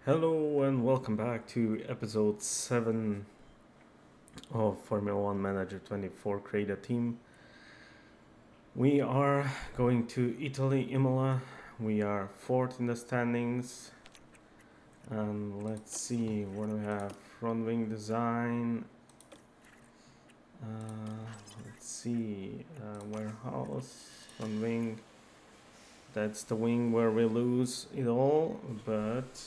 Hello and welcome back to episode 7 of Formula 1 Manager 24 Create a Team. We are going to Italy, Imola. We are fourth in the standings. And let's see what do we have. Front wing design. Let's see. Warehouse. Front wing. That's the wing where we lose it all, but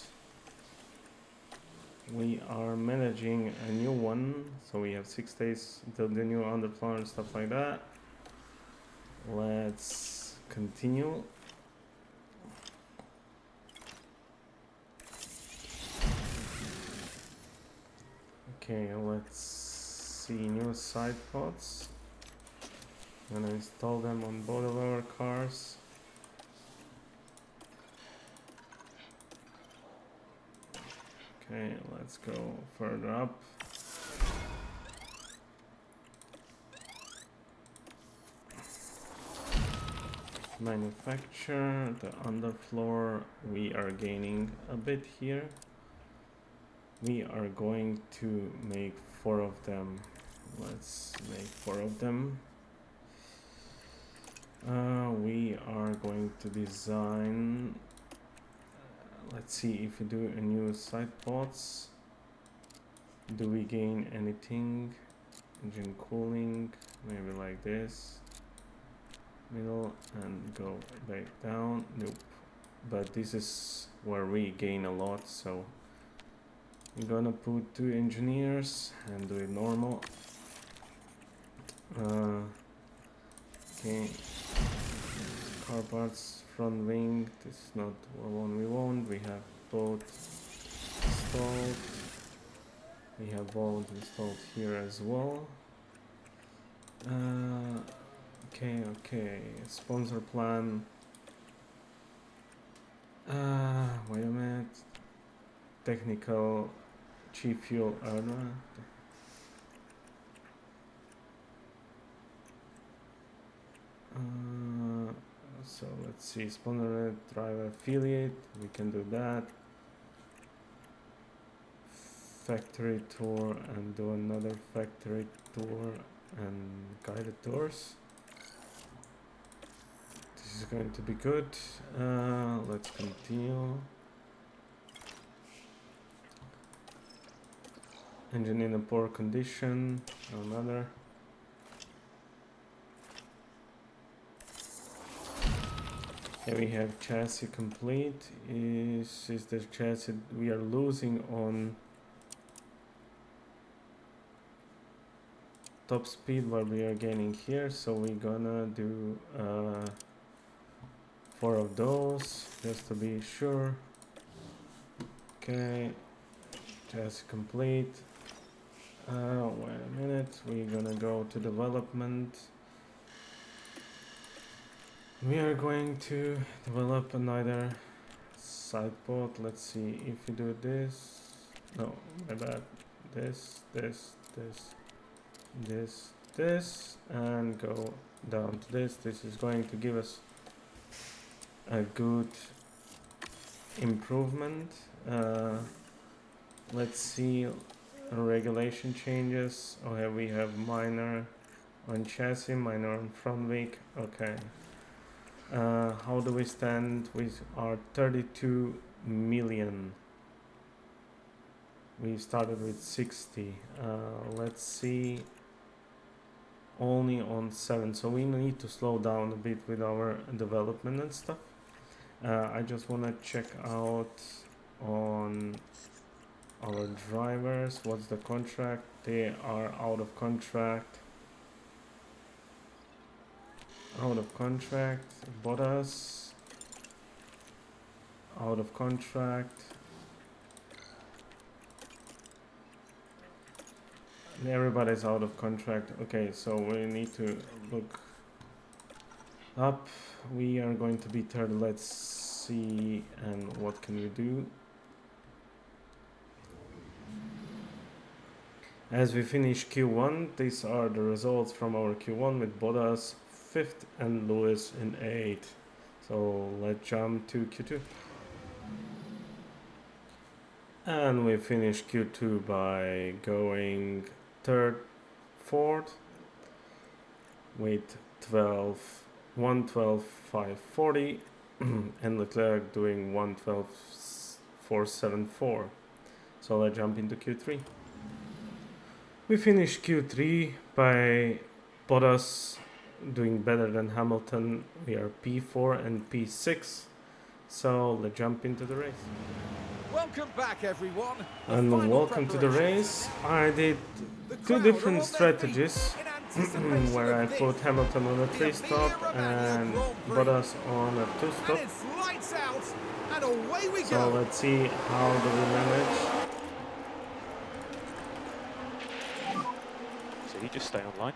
we are managing a new one, so we have 6 days until the new underfloor and stuff like that. Let's continue. Okay, let's see new side pods. I'm gonna install them on both of our cars. Okay, let's go further up. Manufacture the underfloor. We are gaining a bit here. We are going to make 4 of them. Let's make 4 of them. We are going to design. Let's see if we do a new side pods. Do we gain anything? Engine cooling, maybe like this. Middle and go back down. Nope. But this is where we gain a lot, so we're gonna put 2 engineers and do it normal. Okay. Car parts, front wing. This is not the one we want. We have both installed. We have both installed here as well. Okay. Sponsor plan. Wait a minute. Technical chief fuel earner. So let's see, sponsor driver affiliate, we can do that. Factory tour and do another factory tour and guided tours. This is going to be good. Let's continue. Engine in a poor condition, another. Here we have chassis complete. Is the chassis we are losing on top speed while we are gaining here, so we're gonna do 4 of those just to be sure. Okay, chassis complete. Wait a minute, we're gonna go to development. We are going to develop another side pod. Let's see if we do this. No, my bad. This, and go down to this. This is going to give us a good improvement. Let's see regulation changes. Okay, we have minor on chassis, minor on front wing. Okay. How do we stand with our 32 million? We started with 60. Let's see. Only on 7, so we need to slow down a bit with our development and stuff. I just want to check out on our drivers. What's the contract? They are out of contract. Bottas out of contract. Everybody's out of contract. Okay, so we need to look up. We are going to be third. Let's see, and what can we do? As we finish Q1, these are the results from our Q1 with Bottas 5th and Lewis in 8th. So let's jump to Q2. And we finished Q2 by going third, fourth with 12, 112.540 and Leclerc doing 112.474. So let's jump into Q3. We finished Q3 by Bottas doing better than Hamilton. We are P4 and P6. So let's jump into the race. Welcome back, everyone. And welcome to the race. I did two different strategies where I put Hamilton on a 3-stop and Bottas on a 2-stop. So let's see how do we manage. So you just stay online.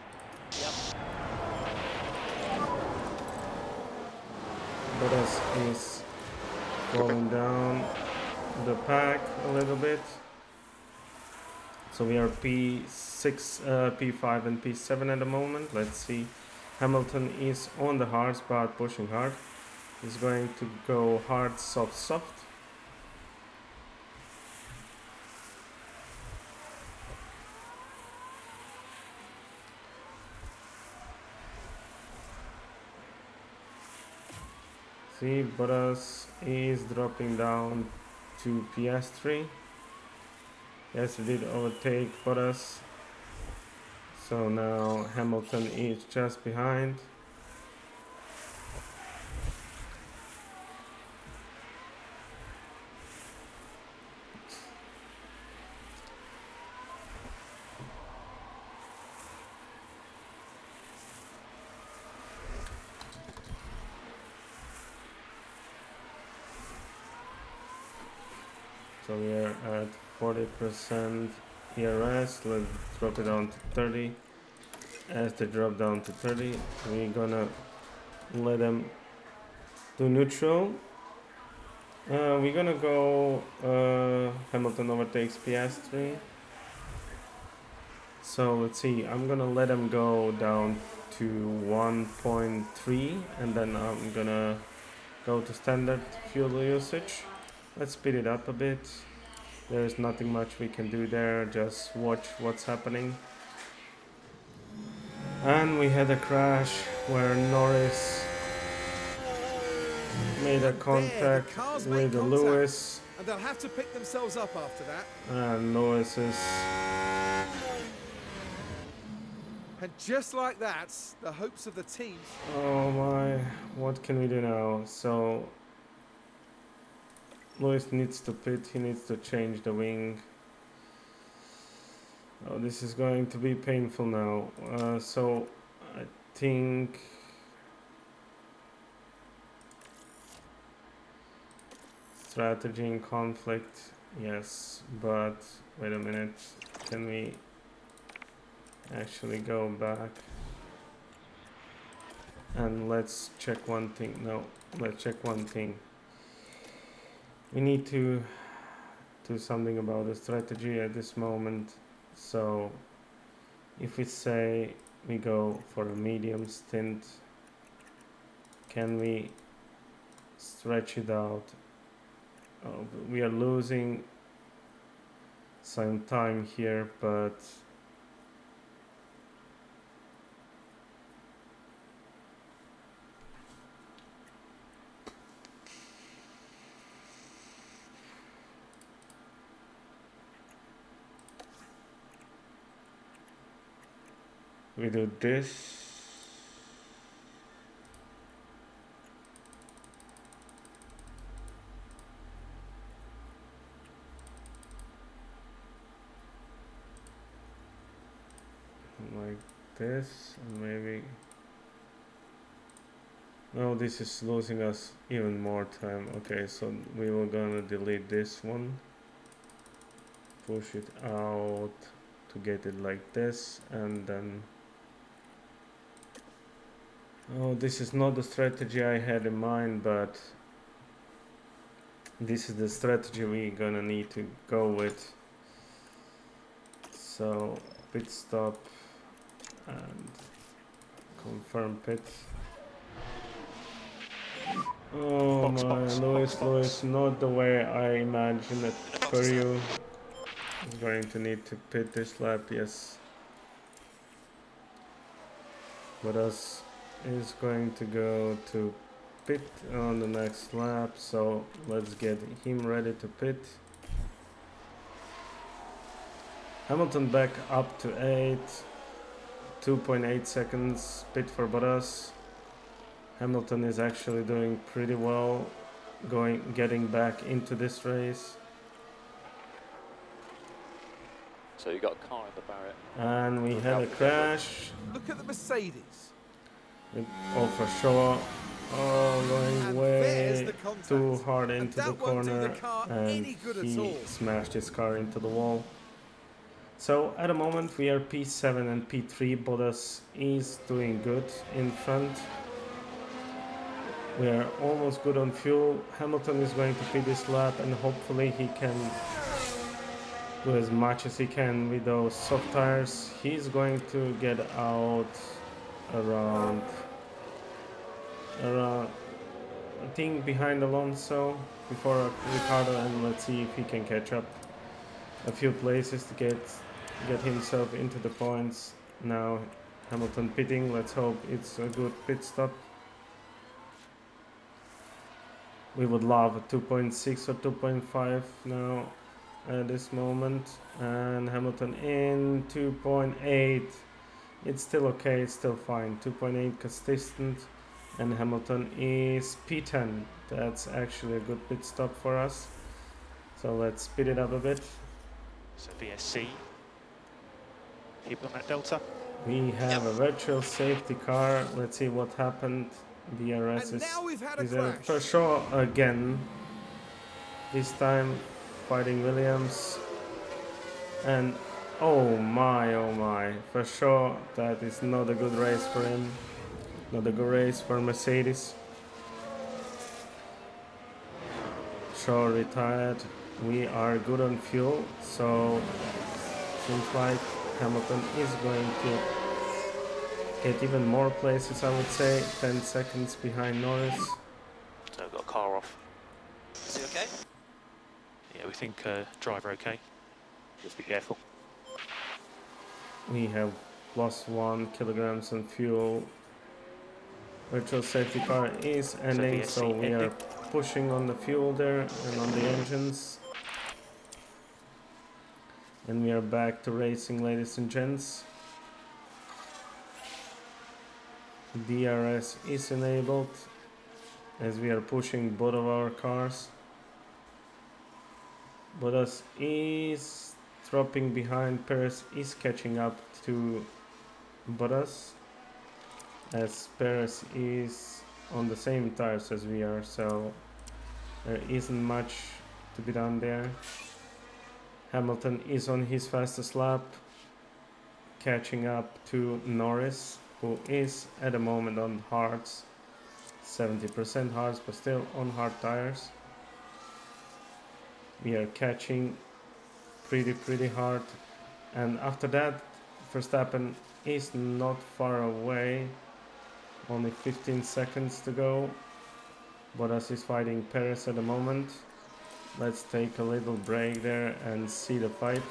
Yep. Bottas is falling down the pack a little bit. So we are P6, P5 and P7 at the moment. Let's see. Hamilton is on the hard spot, pushing hard. He's going to go hard, soft, soft. See, Bottas is dropping down to PS3. Yes, he did overtake Bottas. So now Hamilton is just behind. So we are at 40% ERS. Let's drop it down to 30. As they drop down to 30, we're gonna let them do neutral. We're gonna go Hamilton overtakes PS3. So let's see, I'm gonna let them go down to 1.3 and then I'm gonna go to standard fuel usage. Let's speed it up a bit. There's nothing much we can do there, just watch what's happening. And we had a crash where Norris made a contact with Lewis. And they'll have to pick themselves up after that. And Lewis is... And just like that, the hopes of the team. Oh my, what can we do now? So Lewis needs to pit, he needs to change the wing. Oh, this is going to be painful now. So I think strategy in conflict, yes, but wait a minute, can we actually go back and let's check one thing? No, let's check one thing. We need to do something about the strategy at this moment. So if we say we go for a medium stint, can we stretch it out? Oh, we are losing some time here, but we do this. Like this, and maybe... No, this is losing us even more time. Okay, so we were gonna delete this one. Push it out to get it like this, and then... Oh, this is not the strategy I had in mind, but this is the strategy we're gonna need to go with. So pit stop and confirm pit. Oh Box, my, box, box, Lewis, box. not the way I imagined it In the box for is there. you. Is going to need to pit this lap, yes. Bottas is going to go to pit on the next lap, so let's get him ready to pit. Hamilton back up to 8, 2.8 seconds pit for Bottas. Hamilton is actually doing pretty well, getting back into this race. So you got a car in the barrier. And we Look had out a for the jet lag. crash. Look at the Mercedes. Oh, for sure. Oh, going And there's way the contact. too hard And into the that won't do the corner, car and any good at he all. smashed his car into the wall. So at the moment we are P7 and P3. Bottas is doing good in front. We are almost good on fuel. Hamilton is going to pit this lap, and hopefully he can do as much as he can with those soft tires. He's going to get out around I think behind Alonso before Ricardo, and let's see if he can catch up a few places to get himself into the points. Now Hamilton pitting, let's hope it's a good pit stop. We would love a 2.6 or 2.5 now at this moment, and Hamilton in 2.8. It's still okay, it's still fine. 2.8 consistent, and Hamilton is P10. That's actually a good pit stop for us. So let's speed it up a bit. So VSC. Keep on that delta. We have a virtual safety car. Let's see what happened. DRS And now we've had a is crash. for sure again. This time fighting Williams. And oh my, for sure that is not a good race for him. Not a good race for Mercedes. Shaw retired. We are good on fuel, so seems like Hamilton is going to get even more places, I would say. 10 seconds behind Norris. So we've got a car off. Is he okay? Yeah, we think driver okay. Just be careful. We have plus 1 kilograms on fuel. Virtual safety car is ending, so we are pushing on the fuel there and on the engines. And we are back to racing, ladies and gents. DRS is enabled as we are pushing both of our cars. Bottas is dropping behind. Perez is catching up to Bottas as Perez is on the same tires as we are, so there isn't much to be done there. Hamilton is on his fastest lap, catching up to Norris, who is at the moment on hards, 70% hards, but still on hard tires. We are catching pretty hard, and after that Verstappen is not far away, only 15 seconds to go. Bottas is fighting Perez at the moment. Let's take a little break there and see the fight.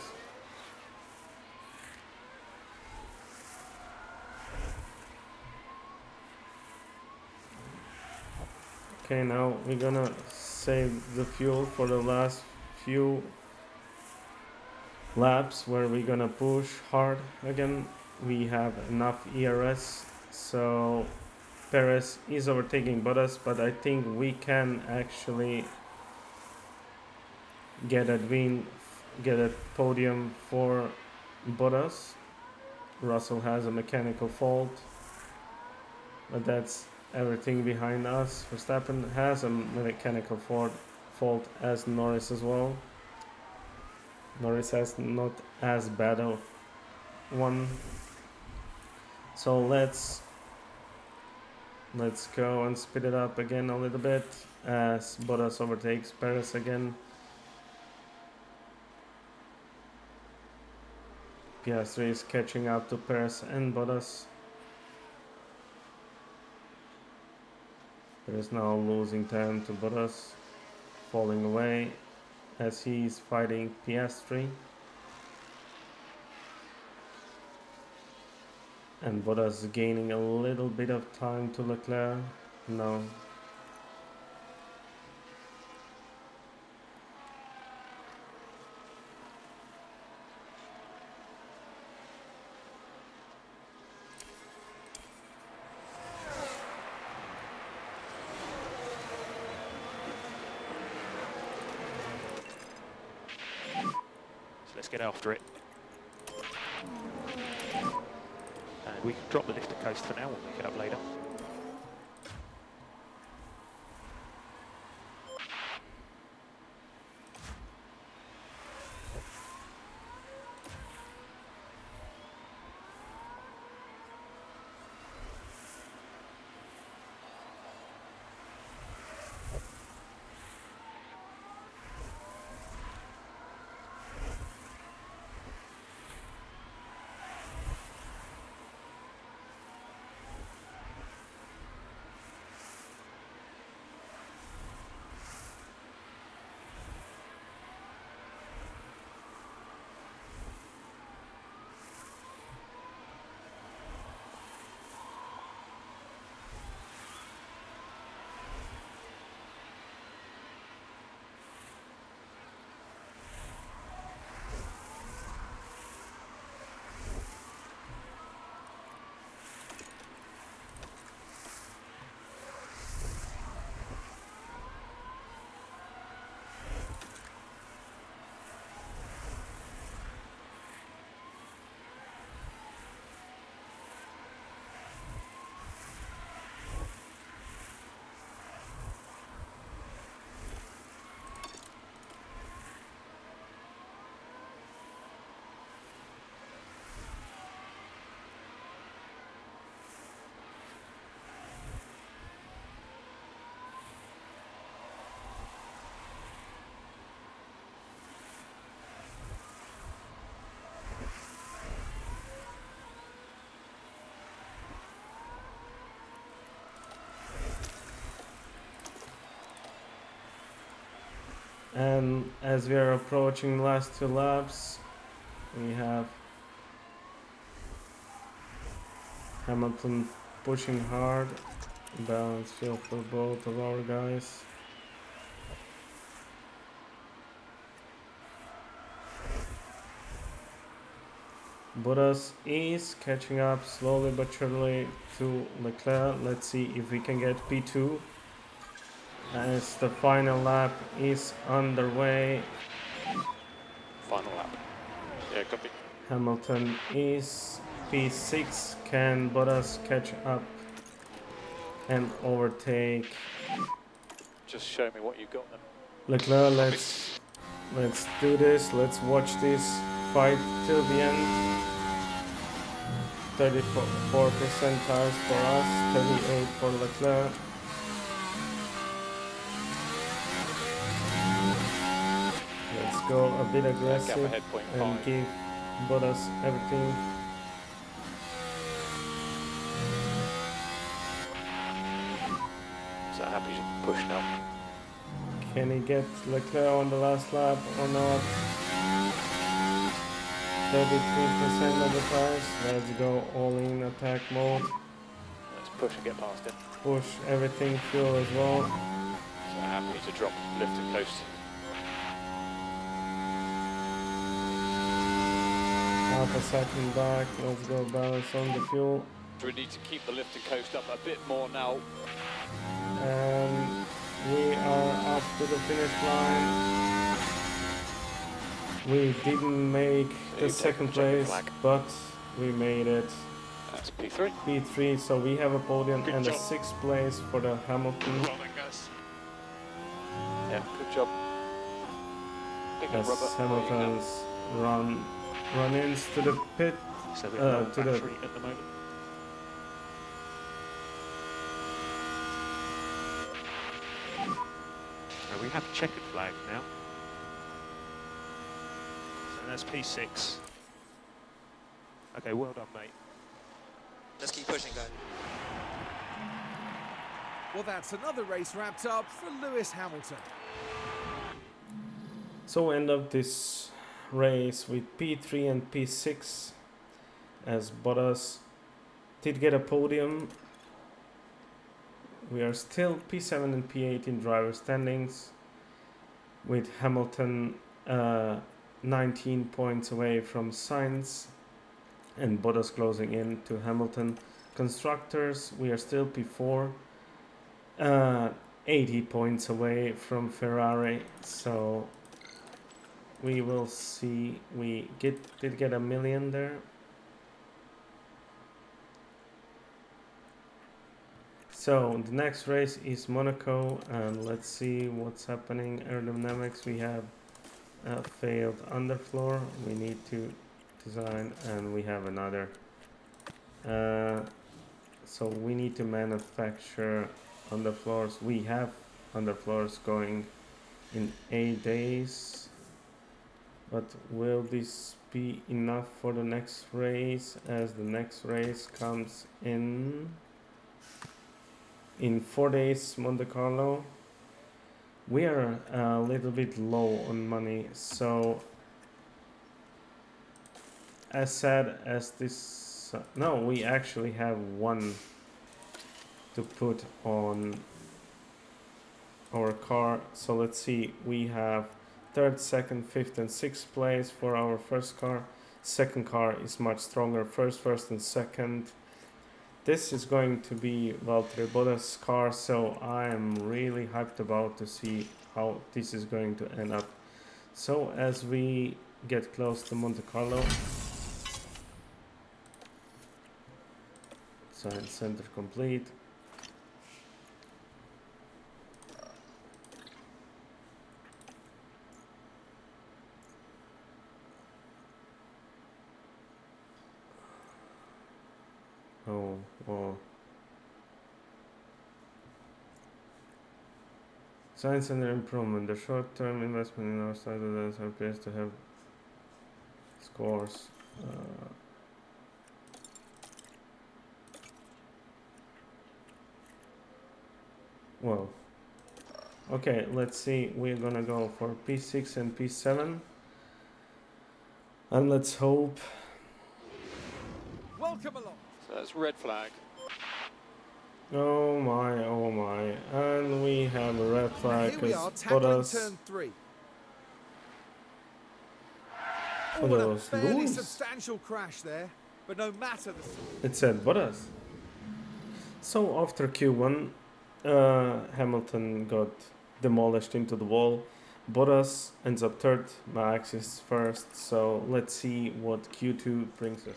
Okay, now we're gonna save the fuel for the last few laps where we're gonna push hard again. We have enough ERS, so Perez is overtaking Bottas, but I think we can actually get a win, get a podium for Bottas. Russell has a mechanical fault, but that's everything behind us. Verstappen has a mechanical fault as Norris as well. Norris has not as bad of one. So let's go and speed it up again a little bit as Bottas overtakes Perez again. Piastri is catching up to Perez and Bottas. There is now losing time to Bottas, falling away as he's fighting Piastri. And Bottas gaining a little bit of time to Leclerc. No. So let's get after it. And we can drop the lifted coast for now, we'll pick it up later. And as we are approaching the last 2 laps, we have Hamilton pushing hard, balance field for both of our guys. Bottas is catching up slowly but surely to Leclerc. Let's see if we can get P2 as the final lap is underway. Final lap. Yeah, copy. Hamilton is P6. Can Bottas catch up and overtake Just show me what you got then. Leclerc? Let's do this. Let's watch this fight till the end. 34% tires for us, 38 for Leclerc. Let's go a bit aggressive and give Bottas everything. So happy to push now. Can he get Leclerc on the last lap or not? 33% of the tires. Let's go all in attack mode. Let's push and get past it. Push everything, fuel as well. So happy to drop lift and coast. Half a second back. Let's go balance on the fuel. We need to keep the lift and coast up a bit more now. And we are up to the finish line. We didn't make the second place, but we made it. That's P3. P3, so we have a podium and a 6th place for the Hamilton. Well done, guys. Yeah, good job. Pick up As rubber. Hamilton's run-ins to the pit, So to to the at the moment. We have checkered flag now. So that's P6. Okay, well done, mate. Let's keep pushing, guys. Well, that's another race wrapped up for Lewis Hamilton. So end of this race with P3 and P6 as Bottas did get a podium. We are still P7 and P8 in driver standings with Hamilton 19 points away from Sainz and Bottas closing in to Hamilton. Constructors, we are still P4, 80 points away from Ferrari, so we will see. We did get a million there. So the next race is Monaco, and let's see what's happening. Aerodynamics, we have a failed underfloor. We need to design, and we have another. So we need to manufacture underfloors. We have underfloors going in 8 days, but will this be enough for the next race, as the next race comes in 4 days, Monte Carlo? We are a little bit low on money, so as sad as this, no, we actually have one to put on our car. So let's see, we have 3rd, 2nd, 5th and 6th place for our first car. Second car is much stronger, first and second. This is going to be Valtteri Bottas' car, so I am really hyped about to see how this is going to end up. So as we get close to Monte Carlo, Science Center complete. Oh, well. Science Center improvement. The short-term investment in our side of the appears to have scores. Well, okay, let's see. We're gonna go for P6 and P7, and let's hope. Welcome along. So that's red flag. Oh my, and we have a red flag Here we are, because tackling Bottas. turn 3. Oh, Oh, that and a was fairly Lewis. substantial crash there, but no matter the... It said Bottas. So after Q1, Hamilton got demolished into the wall. Bottas ends up 3rd, Max is 1st. So let's see what Q2 brings us.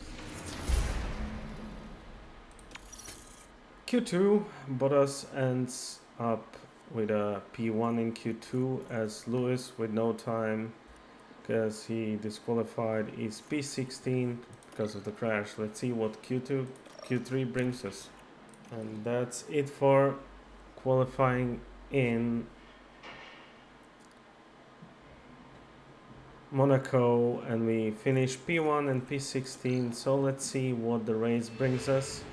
Q2, Bottas ends up with a P1 in Q2 as Lewis with no time because he disqualified is P16 because of the crash. Let's see what Q3 brings us. And that's it for qualifying in Monaco, and we finish P1 and P16. So let's see what the race brings us.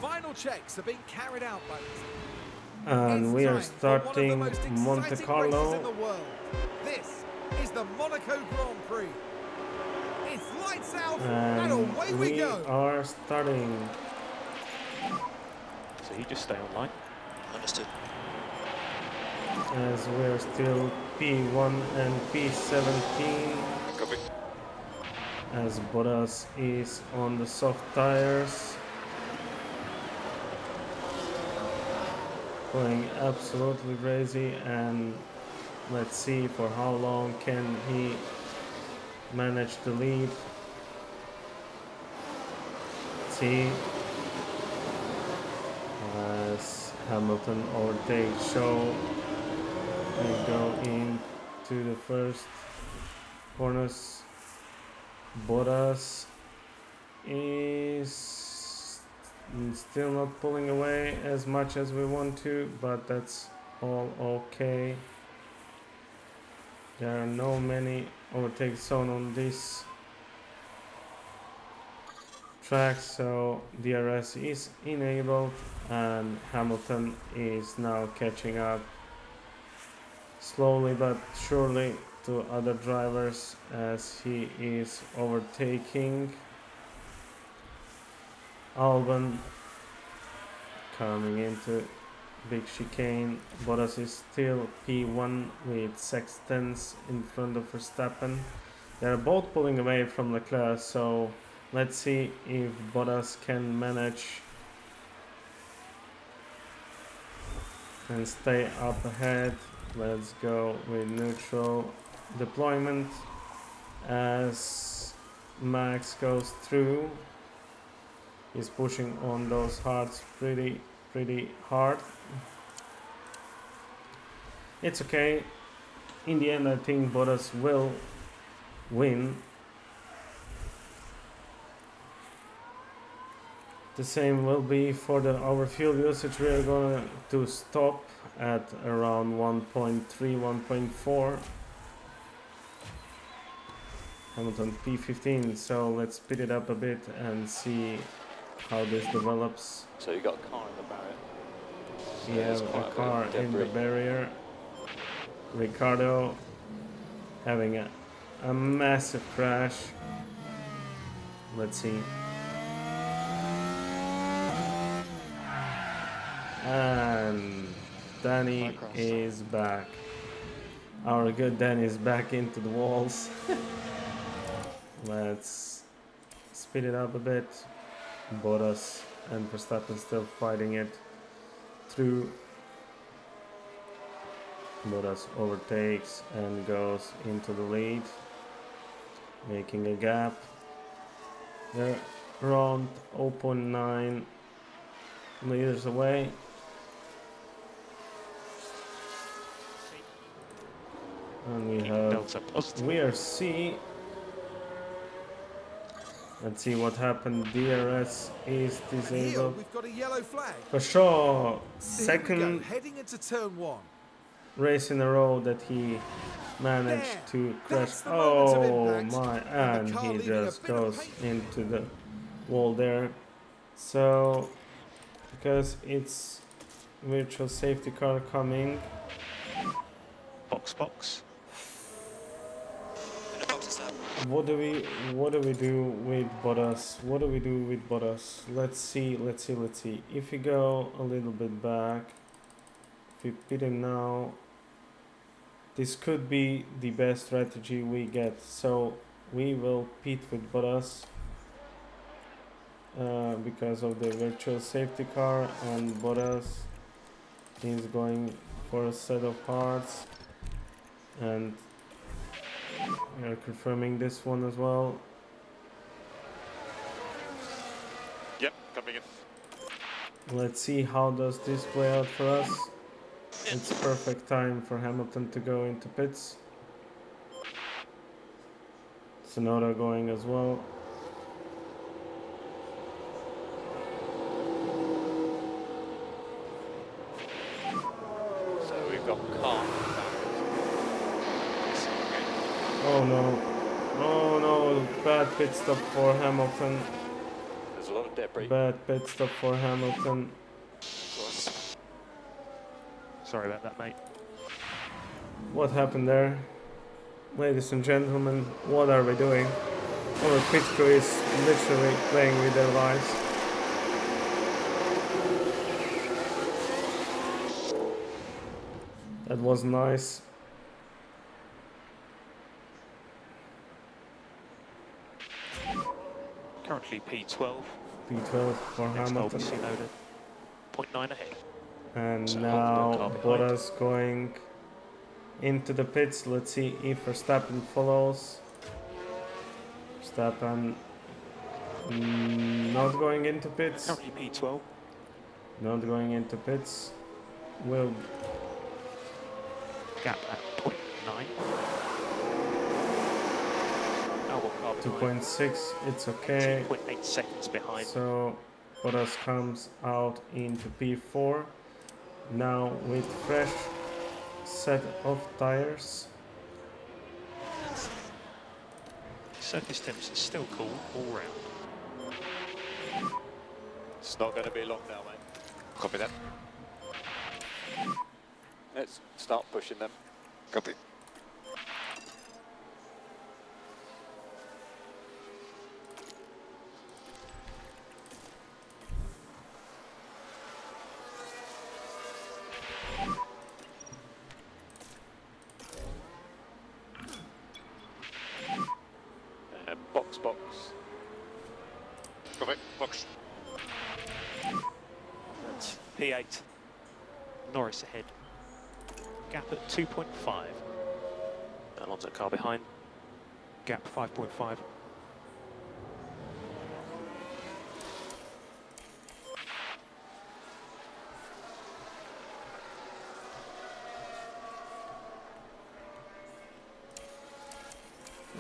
Final checks are being carried out by this. And we are starting Monte races in Carlo. the world. This is the Monaco Grand Prix. It's lights out and away we go. Are starting. So you just stay online. Understood. As we're still P1 and P17. Copy. As Bottas is on the soft tires. Going absolutely crazy, and let's see for how long can he manage to lead. See, as Hamilton overtakes Shaw, we go into the first corners. Bottas is still not pulling away as much as we want to, but that's all okay. There are no many overtake zone on this track, so DRS is enabled and Hamilton is now catching up slowly but surely to other drivers as he is overtaking Albon coming into big chicane. Bottas is still P1 with 6 tenths in front of Verstappen. They're both pulling away from Leclerc, so let's see if Bottas can manage and stay up ahead. Let's go with neutral deployment as Max goes through. He's pushing on those hards pretty hard. It's okay. In the end, I think Bottas will win. The same will be for our fuel usage. We are going to stop at around 1.3, 1.4. Hamilton P15, so let's speed it up a bit and see how this develops. So you got a car in the barrier. So We have a car in the barrier. Ricardo having a massive crash. Let's see. And Danny is back. Our good Danny is back into the walls. Let's speed it up a bit. Bottas and Verstappen still fighting it through. Bottas overtakes and goes into the lead, making a gap. They're around 0.9 meters away. And we have VRC. Let's see what happened. DRS is disabled. We've got a yellow flag. For sure, Here we second go, heading into turn 1. race in a row that he managed to crash. That's the moment of Oh impact. my, And and the car he leaving a just bit of goes paint. into the wall there. So, because it's virtual safety car coming. Box. What do we do with Bottas? What do we do with Bottas? Let's see. If we go a little bit back, if we pit him now, this could be the best strategy we get. So we will pit with Bottas because of the virtual safety car, and Bottas is going for a set of hards, and we are confirming this one as well. Yep, coming in. Let's see how does this play out for us. It's perfect time for Hamilton to go into pits. Tsunoda going as well. So we've got car. Oh no, bad pit stop for Hamilton. There's a lot of debris. Bad pit stop for Hamilton. Sorry about that, mate. What happened there? Ladies and gentlemen, what are we doing? Our pit crew is literally playing with their lives. That was nice. Currently P12. P12 for Next hold Hamilton. Tsunoda. 0.9 ahead. And So now car behind. Bottas going into the pits. Let's see if Verstappen follows. Verstappen not going into pits. Currently P12. Not going into pits. Will Gap at 0.9. Albon car behind. 2.6. It's okay. 2.8 seconds behind. So Bottas comes out into P4. Now with fresh set of tires. Surface temps is still cool all round. It's not going to be long now, mate. Copy that. Let's start pushing them. Copy. Box, box. Copy. Box. That's P8. Norris ahead. Gap at 2.5. Alonso car behind. Gap 5.5.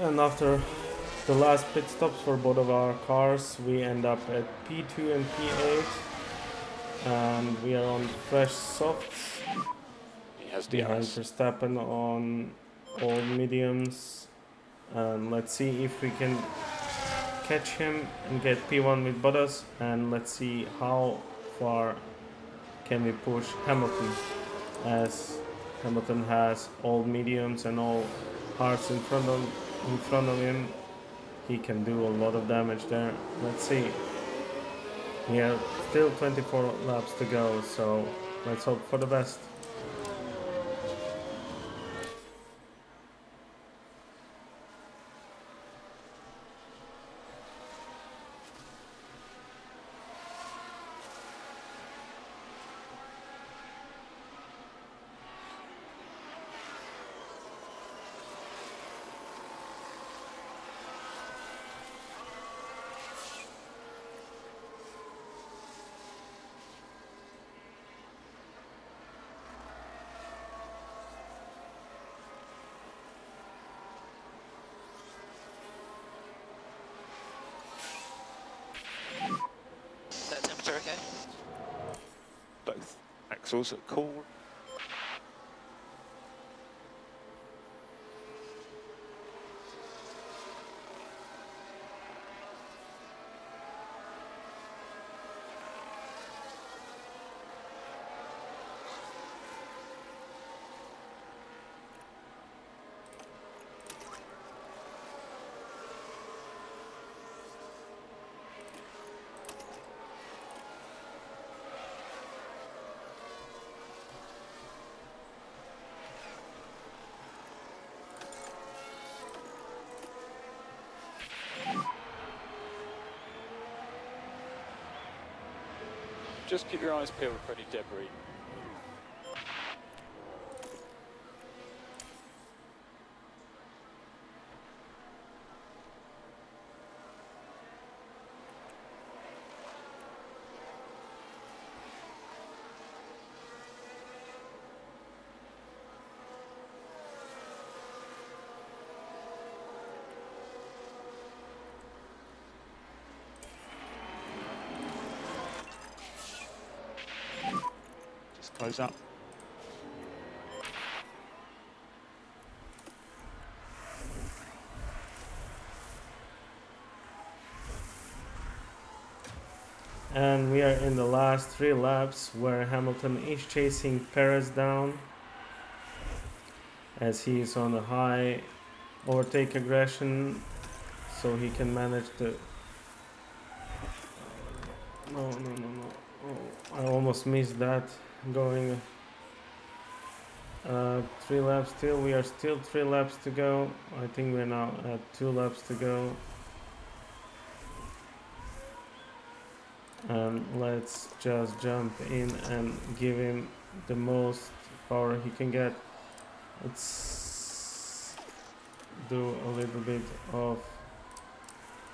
And after the last pit stops for both of our cars, we end up at P2 and P8, and we are on fresh softs He has behind DRS. Verstappen on all mediums. And let's see if we can catch him and get P1 with Bottas, and let's see how far can we push Hamilton, as Hamilton has all mediums and all hards in front of him. He can do a lot of damage there. Let's see. We have still 24 laps to go, so let's hope for the best. That temperature okay? Both axles are cool. Just keep your eyes peeled for any debris. Just close up. And we are in the last 3 laps where Hamilton is chasing Perez down, as he is on a high overtake aggression, so he can manage the... No. Oh, I almost missed that. Going 3 laps still. We are still 3 laps to go. I think we're now at 2 laps to go. And let's just jump in and give him the most power he can get. Let's do a little bit of...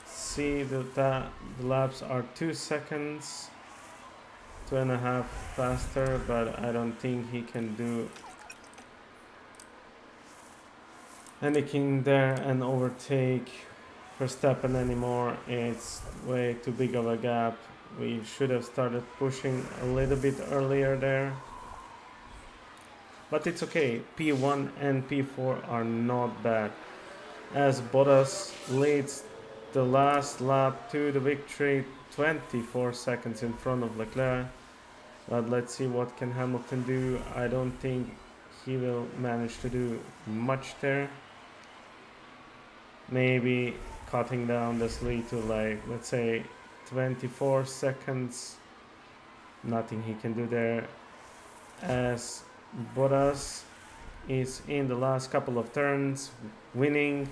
See that the laps are 2 seconds, 2.5 faster, but I don't think he can do anything there and overtake Verstappen anymore. It's way too big of a gap. We should have started pushing a little bit earlier there, but it's okay. P1 and P4 are not bad, as Bottas leads the last lap to the victory, 24 seconds in front of Leclerc. But let's see what can Hamilton do. I don't think he will manage to do much there. Maybe cutting down this lead to, like, let's say 24 seconds. Nothing he can do there, as Bottas is in the last couple of turns, winning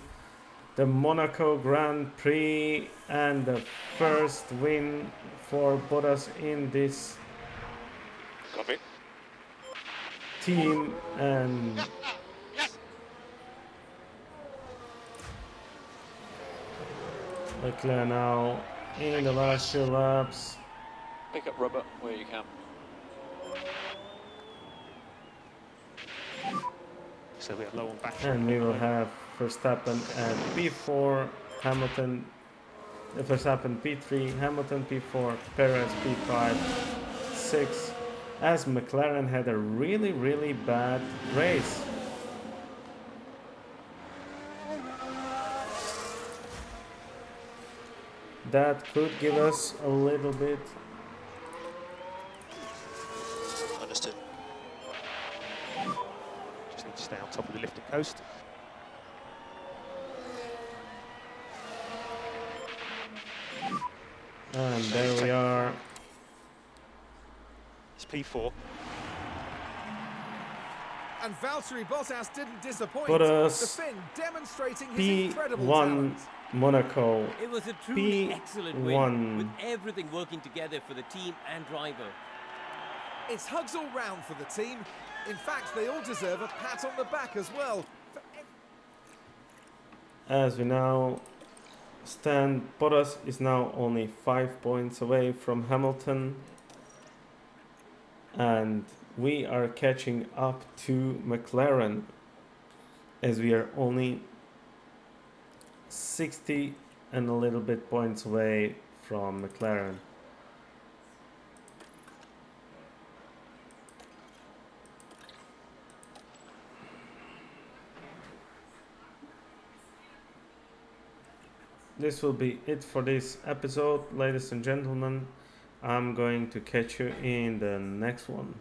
the Monaco Grand Prix, and the first win for Bottas in this Copy. team. And Leclerc now in the last few laps. Pick up rubber where you can. So we are low on battery. And we will have Verstappen at P4, Hamilton, Verstappen P3, Hamilton P4, Perez P5, 6, as McLaren had a really bad race. That could give us a little bit. Understood. Just need to stay on top of the lifting coast. And there we are. It's P4. And Valtteri Bottas didn't disappoint. Bottas, The Finn demonstrating his incredible P1 talent. Monaco. It was a truly excellent win, P1. with everything working together for the team and driver. It's hugs all round for the team. In fact, they all deserve a pat on the back as well. As we now stand, Bottas is now only 5 points away from Hamilton, and we are catching up to McLaren, as we are only 60 and a little bit points away from McLaren. This will be it for this episode, ladies and gentlemen. I'm going to catch you in the next one.